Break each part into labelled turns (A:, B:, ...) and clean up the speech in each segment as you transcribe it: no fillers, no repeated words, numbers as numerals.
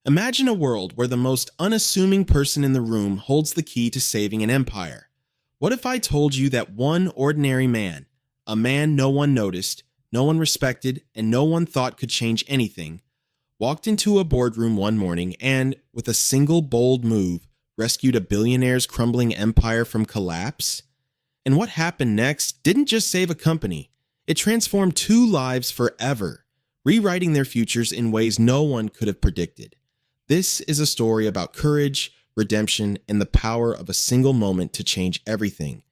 A: Imagine a world where the most unassuming person in the room holds the key to saving an empire. What if I told you that one ordinary man, a man no one noticed, no one respected, and no one thought could change anything, walked into a boardroom one morning and, with a single bold move, rescued a billionaire's crumbling empire from collapse? And what happened next didn't just save a company, it transformed two lives forever, rewriting their futures in ways no one could have predicted. This is a story about courage, redemption, and the power of a single moment to change everything.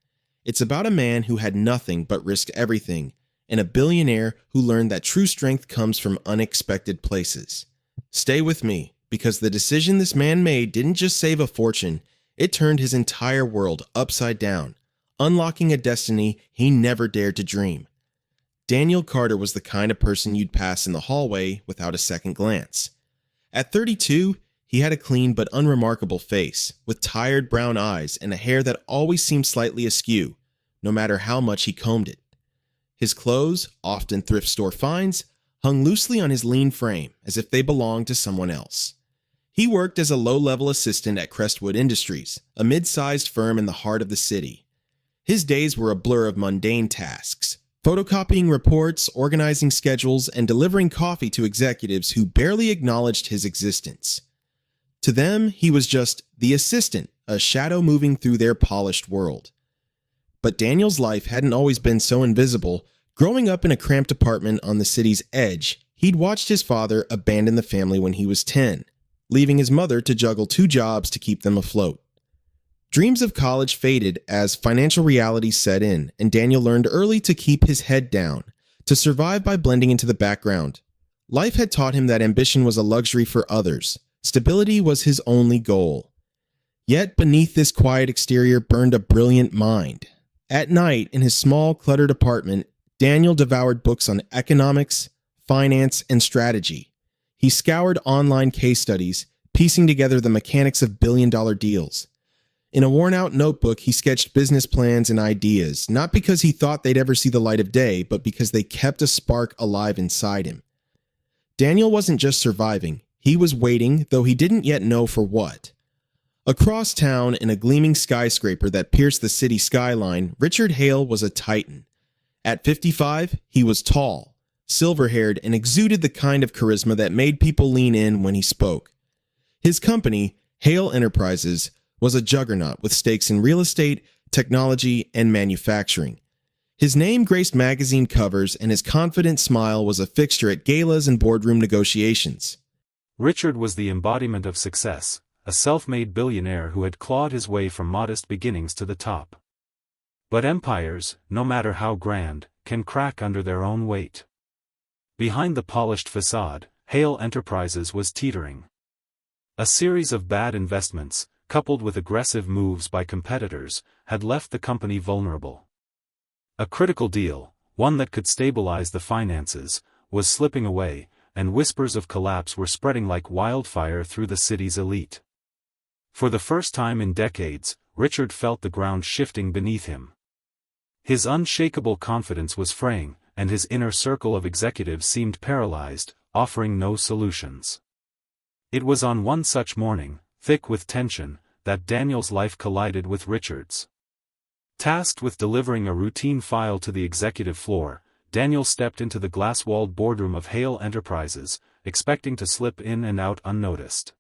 A: It's about a man who had nothing but risked everything, and a billionaire who learned that true strength comes from unexpected places. Stay with me, because the decision this man made didn't just save a fortune, it turned his entire world upside down, unlocking a destiny he never dared to dream. Daniel Carter was the kind of person you'd pass in the hallway without a second glance. At 32, he had a clean but unremarkable face, with tired brown eyes and a hair that always seemed slightly askew, no matter how much he combed it. His clothes, often thrift store finds, hung loosely on his lean frame as if they belonged to someone else. He worked as a low-level assistant at Crestwood Industries, a mid-sized firm in the heart of the city. His days were a blur of mundane tasks, photocopying reports, organizing schedules, and delivering coffee to executives who barely acknowledged his existence. To them, he was just the assistant, a shadow moving through their polished world. But Daniel's life hadn't always been so invisible. Growing up in a cramped apartment on the city's edge, he'd watched his father abandon the family when he was 10, leaving his mother to juggle two jobs to keep them afloat. Dreams of college faded as financial realities set in, and Daniel learned early to keep his head down, to survive by blending into the background. Life had taught him that ambition was a luxury for others. Stability was his only goal. Yet beneath this quiet exterior burned a brilliant mind. At night, in his small, cluttered apartment, Daniel devoured books on economics, finance, and strategy. He scoured online case studies, piecing together the mechanics of billion-dollar deals. In a worn-out notebook, he sketched business plans and ideas, not because he thought they'd ever see the light of day, but because they kept a spark alive inside him. Daniel wasn't just surviving, he was waiting, though he didn't yet know for what. Across town, in a gleaming skyscraper that pierced the city skyline, Richard Hale was a titan. At 55, he was tall, silver-haired, and exuded the kind of charisma that made people lean in when he spoke. His company, Hale Enterprises, was a juggernaut with stakes in real estate, technology, and manufacturing. His name graced magazine covers, and his confident smile was a fixture at galas and boardroom negotiations.
B: Richard was the embodiment of success, a self-made billionaire who had clawed his way from modest beginnings to the top. But empires, no matter how grand, can crack under their own weight. Behind the polished facade, Hale Enterprises was teetering. A series of bad investments, coupled with aggressive moves by competitors, had left the company vulnerable. A critical deal, one that could stabilize the finances, was slipping away, and whispers of collapse were spreading like wildfire through the city's elite. For the first time in decades, Richard felt the ground shifting beneath him. His unshakable confidence was fraying, and his inner circle of executives seemed paralyzed, offering no solutions. It was on one such morning, thick with tension, that Daniel's life collided with Richard's. Tasked with delivering a routine file to the executive floor, Daniel stepped into the glass-walled boardroom of Hale Enterprises, expecting to slip in and out unnoticed.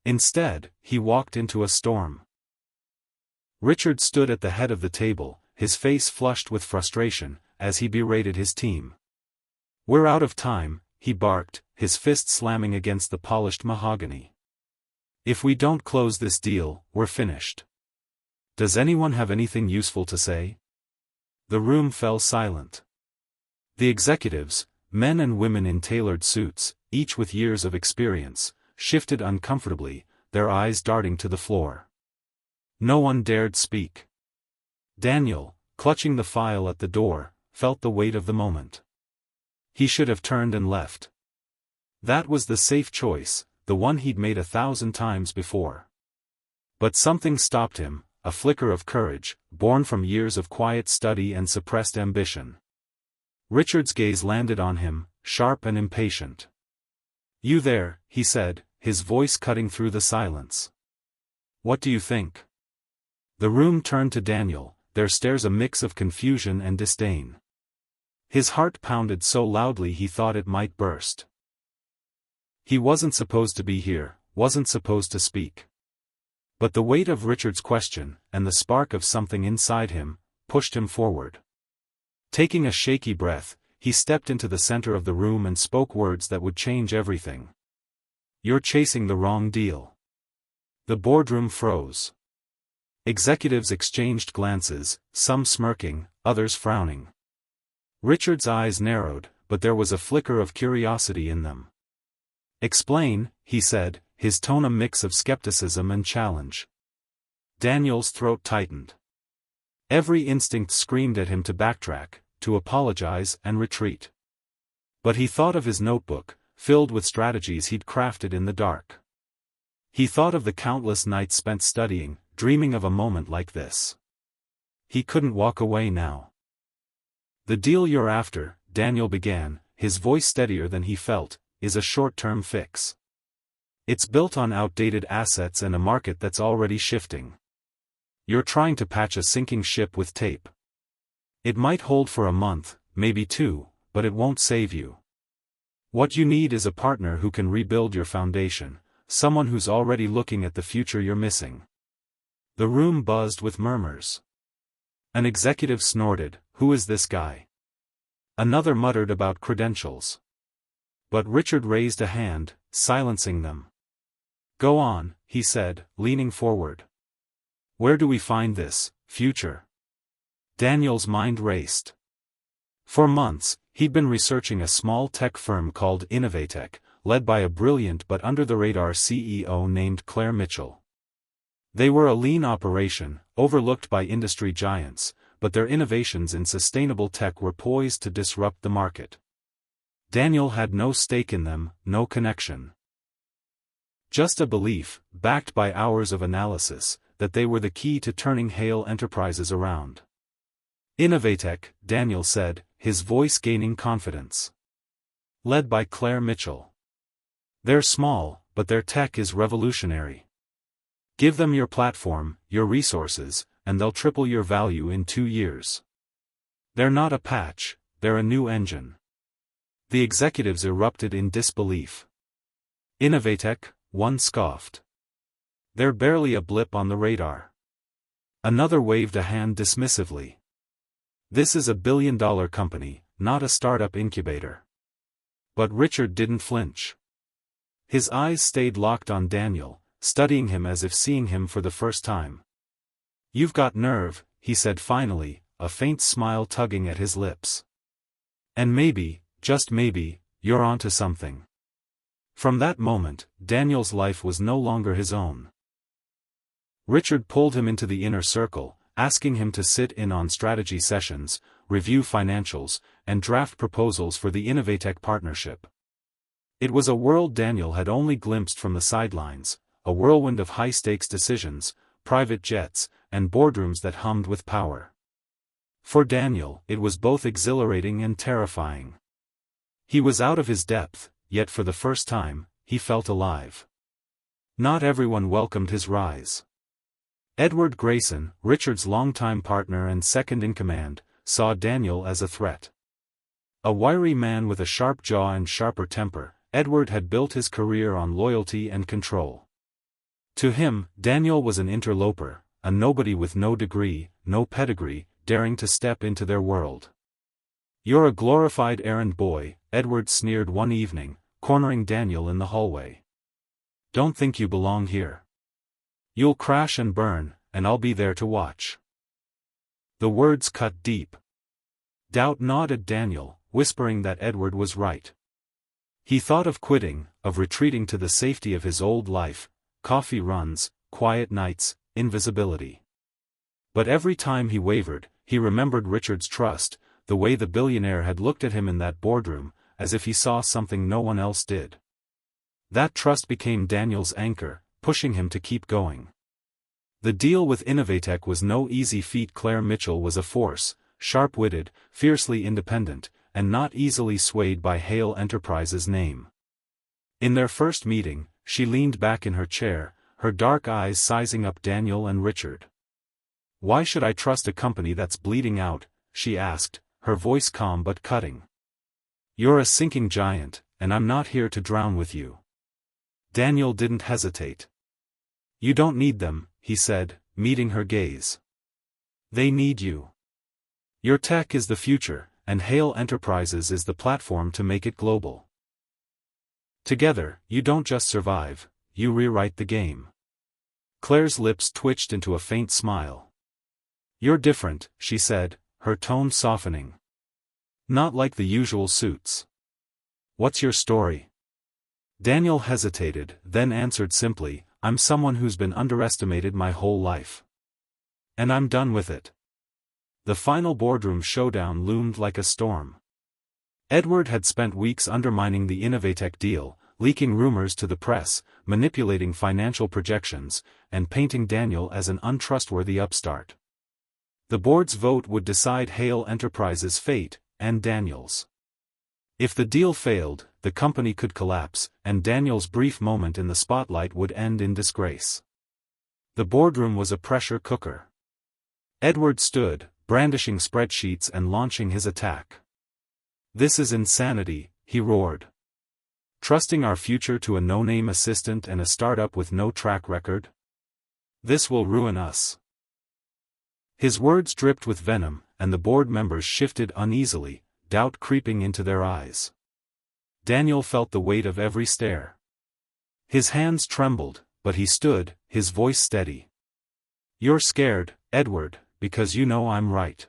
B: Instead, he walked into a storm. Richard stood at the head of the table, his face flushed with frustration, as he berated his team. "We're out of time," he barked, his fist slamming against the polished mahogany. "If we don't close this deal, we're finished. Does anyone have anything useful to say?" The room fell silent. The executives, men and women in tailored suits, each with years of experience, shifted uncomfortably, their eyes darting to the floor. No one dared speak. Daniel, clutching the file at the door, felt the weight of the moment. He should have turned and left. That was the safe choice, the one he'd made 1,000 times before. But something stopped him, a flicker of courage, born from years of quiet study and suppressed ambition. Richard's gaze landed on him, sharp and impatient. "You there," he said, his voice cutting through the silence. "What do you think?" The room turned to Daniel, their stares a mix of confusion and disdain. His heart pounded so loudly he thought it might burst. He wasn't supposed to be here, wasn't supposed to speak. But the weight of Richard's question, and the spark of something inside him, pushed him forward. Taking a shaky breath, he stepped into the center of the room and spoke words that would change everything. "You're chasing the wrong deal." The boardroom froze. Executives exchanged glances, some smirking, others frowning. Richard's eyes narrowed, but there was a flicker of curiosity in them. "Explain," he said, his tone a mix of skepticism and challenge. Daniel's throat tightened. Every instinct screamed at him to backtrack, to apologize and retreat. But he thought of his notebook, filled with strategies he'd crafted in the dark. He thought of the countless nights spent studying, dreaming of a moment like this. He couldn't walk away now. "The deal you're after," Daniel began, his voice steadier than he felt, "is a short-term fix. It's built on outdated assets and a market that's already shifting. You're trying to patch a sinking ship with tape. It might hold for a month, maybe 2, but it won't save you. What you need is a partner who can rebuild your foundation, someone who's already looking at the future you're missing." The room buzzed with murmurs. An executive snorted, "Who is this guy?" Another muttered about credentials. But Richard raised a hand, silencing them. "Go on," he said, leaning forward. "Where do we find this future?" Daniel's mind raced. For months, he'd been researching a small tech firm called Innovatech, led by a brilliant but under-the-radar CEO named Claire Mitchell. They were a lean operation, overlooked by industry giants, but their innovations in sustainable tech were poised to disrupt the market. Daniel had no stake in them, no connection. Just a belief, backed by hours of analysis, that they were the key to turning Hale Enterprises around. "Innovatech," Daniel said, his voice gaining confidence. "Led by Claire Mitchell. They're small, but their tech is revolutionary. Give them your platform, your resources, and they'll triple your value in 2 years. They're not a patch, they're a new engine." The executives erupted in disbelief. "Innovatech," one scoffed. "They're barely a blip on the radar." Another waved a hand dismissively. "This is a billion-dollar company, not a startup incubator." But Richard didn't flinch. His eyes stayed locked on Daniel, studying him as if seeing him for the first time. "You've got nerve," he said finally, a faint smile tugging at his lips. "And maybe, just maybe, you're onto something." From that moment, Daniel's life was no longer his own. Richard pulled him into the inner circle, asking him to sit in on strategy sessions, review financials, and draft proposals for the Innovatech partnership. It was a world Daniel had only glimpsed from the sidelines, a whirlwind of high-stakes decisions, private jets, and boardrooms that hummed with power. For Daniel, it was both exhilarating and terrifying. He was out of his depth, yet for the first time, he felt alive. Not everyone welcomed his rise. Edward Grayson, Richard's longtime partner and second-in-command, saw Daniel as a threat. A wiry man with a sharp jaw and sharper temper, Edward had built his career on loyalty and control. To him, Daniel was an interloper, a nobody with no degree, no pedigree, daring to step into their world. "You're a glorified errand boy," Edward sneered one evening, cornering Daniel in the hallway. "Don't think you belong here. You'll crash and burn, and I'll be there to watch." The words cut deep. Doubt gnawed at Daniel, whispering that Edward was right. He thought of quitting, of retreating to the safety of his old life, coffee runs, quiet nights, invisibility. But every time he wavered, he remembered Richard's trust, the way the billionaire had looked at him in that boardroom, as if he saw something no one else did. That trust became Daniel's anchor, pushing him to keep going. The deal with Innovatech was no easy feat. Claire Mitchell was a force, sharp-witted, fiercely independent, and not easily swayed by Hale Enterprises' name. In their first meeting, she leaned back in her chair, her dark eyes sizing up Daniel and Richard. "Why should I trust a company that's bleeding out?" she asked, her voice calm but cutting. "You're a sinking giant, and I'm not here to drown with you." Daniel didn't hesitate. "You don't need them," he said, meeting her gaze. "They need you. Your tech is the future, and Hale Enterprises is the platform to make it global. Together, you don't just survive, you rewrite the game." Claire's lips twitched into a faint smile. "You're different," she said, her tone softening. "Not like the usual suits. What's your story?" Daniel hesitated, then answered simply, "I'm someone who's been underestimated my whole life. And I'm done with it." The final boardroom showdown loomed like a storm. Edward had spent weeks undermining the Innovatech deal, leaking rumors to the press, manipulating financial projections, and painting Daniel as an untrustworthy upstart. The board's vote would decide Hale Enterprises' fate, and Daniel's. If the deal failed, the company could collapse, and Daniel's brief moment in the spotlight would end in disgrace. The boardroom was a pressure cooker. Edward stood, brandishing spreadsheets and launching his attack. "This is insanity," he roared. "Trusting our future to a no-name assistant and a startup with no track record? This will ruin us." His words dripped with venom, and the board members shifted uneasily, doubt creeping into their eyes. Daniel felt the weight of every stare. His hands trembled, but he stood, his voice steady. "You're scared, Edward, because you know I'm right.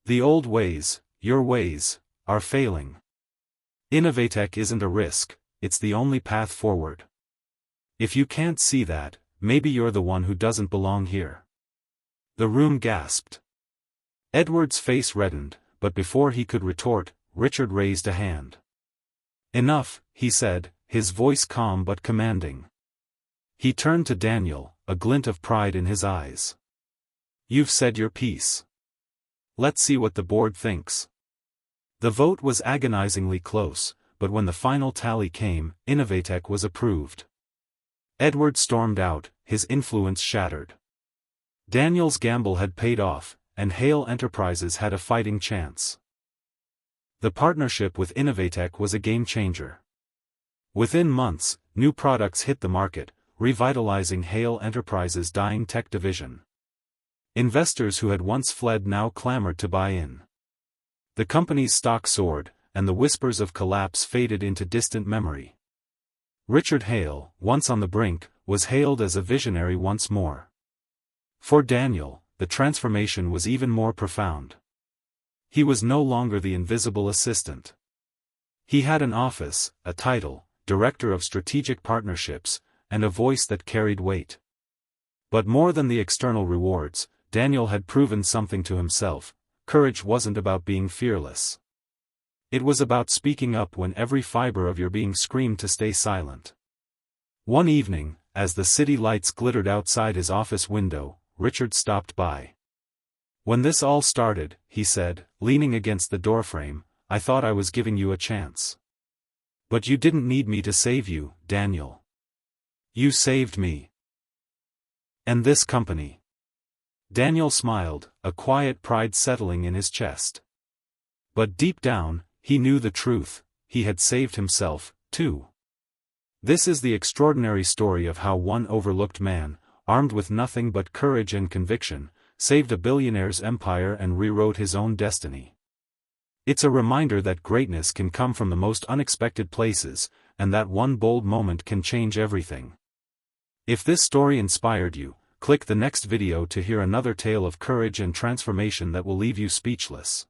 B: The old ways, your ways, are failing. Innovatech isn't a risk, it's the only path forward. If you can't see that, maybe you're the one who doesn't belong here." The room gasped. Edward's face reddened, but before he could retort, Richard raised a hand. "Enough," he said, his voice calm but commanding. He turned to Daniel, a glint of pride in his eyes. "You've said your piece. Let's see what the board thinks." The vote was agonizingly close, but when the final tally came, Innovatech was approved. Edward stormed out, his influence shattered. Daniel's gamble had paid off, and Hale Enterprises had a fighting chance. The partnership with Innovatech was a game-changer. Within months, new products hit the market, revitalizing Hale Enterprises' dying tech division. Investors who had once fled now clamored to buy in. The company's stock soared, and the whispers of collapse faded into distant memory. Richard Hale, once on the brink, was hailed as a visionary once more. For Daniel, the transformation was even more profound. He was no longer the invisible assistant. He had an office, a title, Director of Strategic Partnerships, and a voice that carried weight. But more than the external rewards, Daniel had proven something to himself: courage wasn't about being fearless. It was about speaking up when every fiber of your being screamed to stay silent. One evening, as the city lights glittered outside his office window, Richard stopped by. "When this all started," he said, leaning against the doorframe, "I thought I was giving you a chance. But you didn't need me to save you, Daniel. You saved me. And this company." Daniel smiled, a quiet pride settling in his chest. But deep down, he knew the truth: he had saved himself, too. This is the extraordinary story of how one overlooked man, armed with nothing but courage and conviction, saved a billionaire's empire and rewrote his own destiny. It's a reminder that greatness can come from the most unexpected places, and that one bold moment can change everything. If this story inspired you, click the next video to hear another tale of courage and transformation that will leave you speechless.